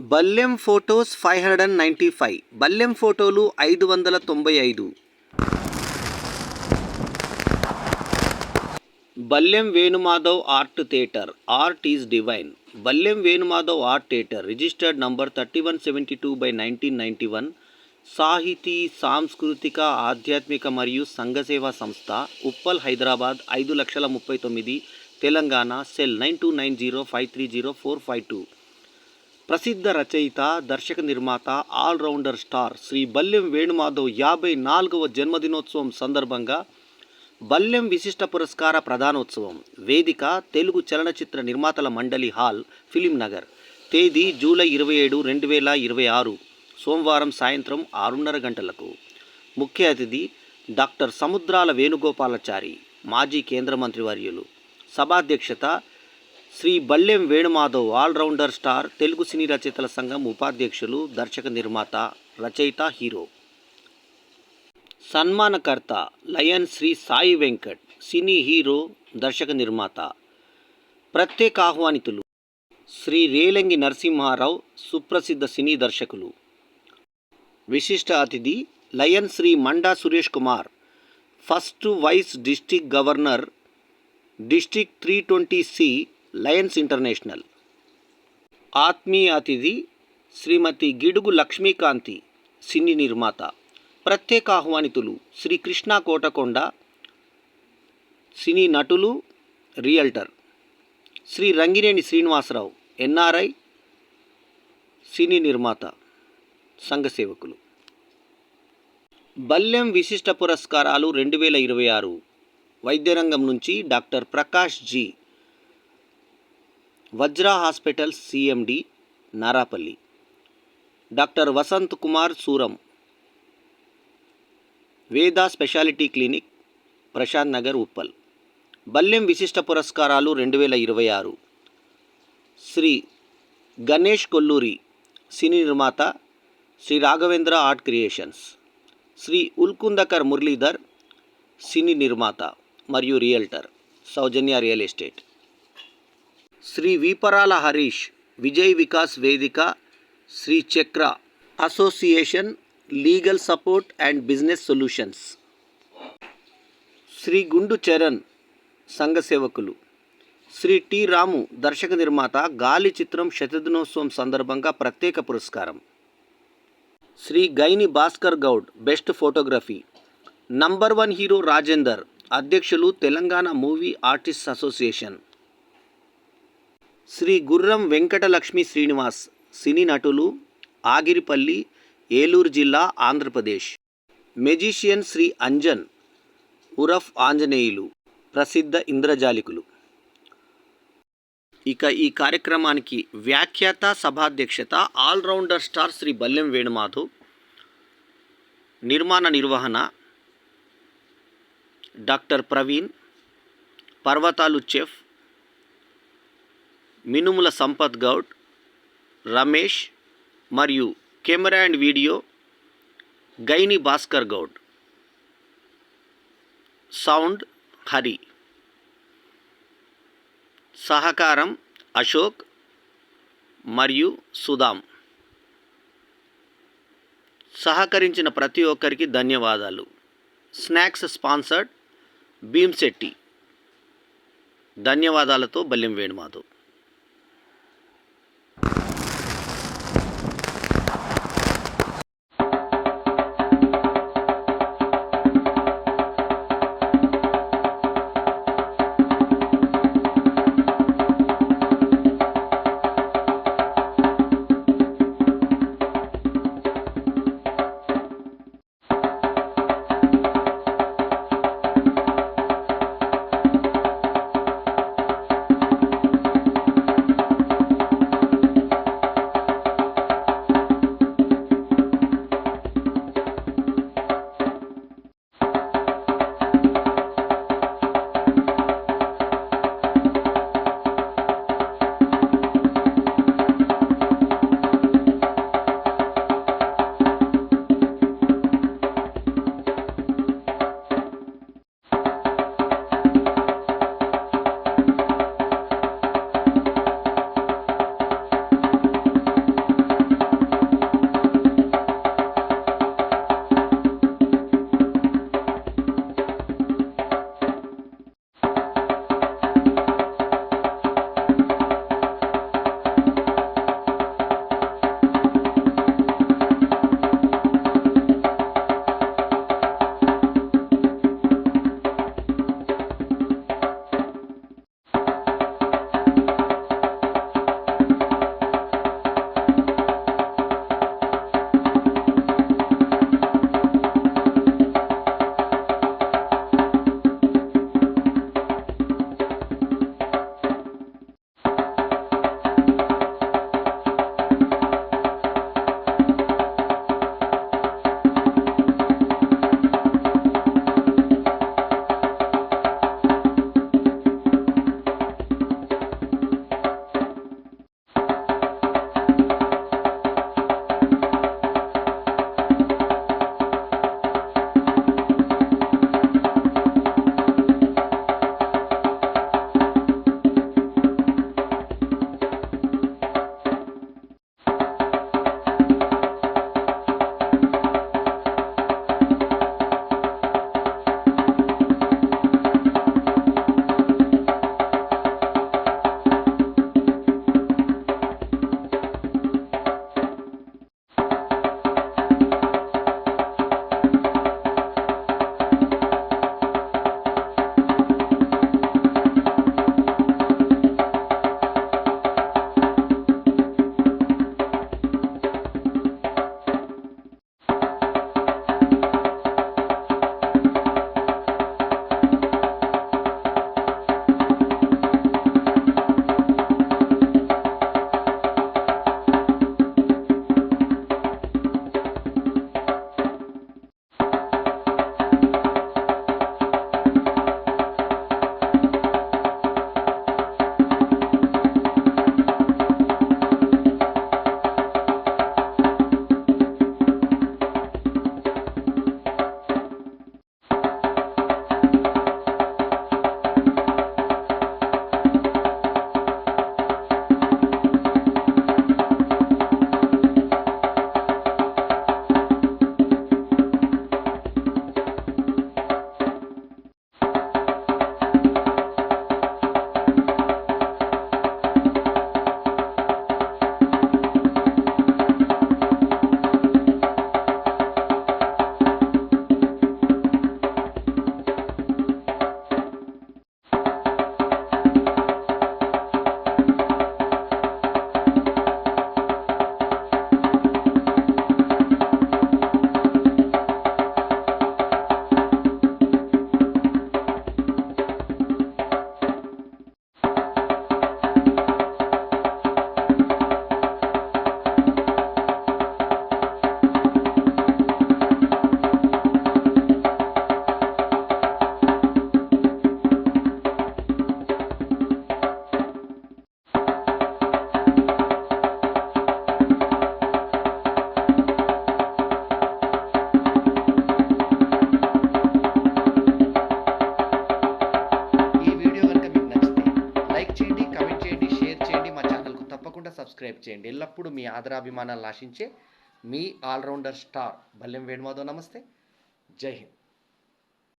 బల్లెం photos 595, Ballem ఫోటోలు 595. Ballem Venumadhav art theatre, art is divine. Ballem Venumadhav art theatre, registered number 3172/1991, సాహితీ, సాంస్కృతిక, ఆధ్యాత్మిక మరియు సంఘసేవా సంస్థ, ఉప్పల్, హైదరాబాద్ 5,39,000, తెలంగాణ. సెల్ 9290530452. ప్రసిద్ధ రచయిత, దర్శక, నిర్మాత, ఆల్రౌండర్ స్టార్ శ్రీ బల్లెం వేణుమాధవ్ 54వ జన్మదినోత్సవం సందర్భంగా బల్లెం విశిష్ట పురస్కార ప్రదానోత్సవం. వేదిక తెలుగు చలనచిత్ర నిర్మాతల మండలి హాల్, ఫిలిం నగర్. తేదీ జూలై 27, 2026, సోమవారం సాయంత్రం 6:30 గంటలకు. ముఖ్య అతిథి డాక్టర్ సముద్రాల వేణుగోపాలాచారి, మాజీ కేంద్ర మంత్రివర్యులు. సభాధ్యక్షత Shri Ballem Venumadhav allrounder star Telugu cine రచయితల సంఘం ఉపాధ్యక్షులు, దర్శక, నిర్మాత, రచయిత, హీరో. సన్మానకర్త lion Shri Sai Venkat, cine hero, దర్శక, నిర్మాత. ప్రత్యేక ఆహ్వానితులు శ్రీ రేలంగి నరసింహారావు, సుప్రసిద్ధ సినీ దర్శకులు. విశిష్ట అతిథి lion Shri Manda Suresh Kumar, first vice district governor, district 320C, Lions International. ఆత్మీయ అతిథి శ్రీమతి గిడుగు లక్ష్మీకాంతి, సినీ నిర్మాత. ప్రత్యేక ఆహ్వానితులు శ్రీ కృష్ణ కోటకొండ, సినీ నటులు, realtor. Shri Rangineni Srinivasarao, NRI, cine నిర్మాత, సంఘ సేవకులు. బల్లెం విశిష్ట పురస్కారాలు 2026. వైద్యరంగం నుంచి doctor Prakash G, Vajra hospitals CMD, Narapalli. Doctor Vasant Kumar Suram, Veda speciality clinic, Prashant Nagar, Uppal. Ballem విశిష్ట పురస్కారాలు 2026. శ్రీ గణేష్ కొల్లూరి, సినీ నిర్మాత, Shri Raghavendra art creations. Shri Ulkundakar Muralidhar, cine నిర్మాత మరియు realtor, Soujanya real estate. Shri Veeparala Harish, Vijay Vikas Vedika, Shri Chakra association, legal support and business solutions. Shri Gundu Charan, సంఘ సేవకులు. శ్రీ టి రాము, దర్శక, నిర్మాత, గాలి చిత్రం శతదినోత్సవం సందర్భంగా ప్రత్యేక పురస్కారం. Shri Gaini Bhaskar Goud, best photography. Number 1 hero Rajender, అధ్యక్షులు, Telangana movie artist association. Shri Gurram Venkatalakshmi Srinivas, cine నటులు, ఆగిరిపల్లి, ఏలూరు జిల్లా, ఆంధ్రప్రదేశ్. మెజిషియన్ శ్రీ అంజన్ ఉరఫ్ ఆంజనేయులు, ప్రసిద్ధ ఇంద్రజాలికులు. ఇక ఈ కార్యక్రమానికి వ్యాఖ్యాత, సభాధ్యక్షత ఆల్రౌండర్ స్టార్ శ్రీ బల్లెం వేణుమాధవ్. నిర్మాణ నిర్వహణ డాక్టర్ ప్రవీణ్. పర్వతాలు చెఫ్ మినుముల సంపత్ గౌడ్, రమేష్. మరియు camera and video Gaini Bhaskar Goud. Sound Hari. సహకారం అశోక్ మరియు సుధాం. సహకరించిన ప్రతి ఒక్కరికి ధన్యవాదాలు. Snacks sponsored Bheemshetty. ధన్యవాదాలతో బల్లెం వేణుమాధవ్. సబ్స్క్రైబ్ చేయండి. ఎల్లప్పుడూ మీ ఆదరాభిమానాలను ఆశించే మీ ఆల్రౌండర్ స్టార్ బల్లెం వేణుమాధవ్. నమస్తే. జై హింద్.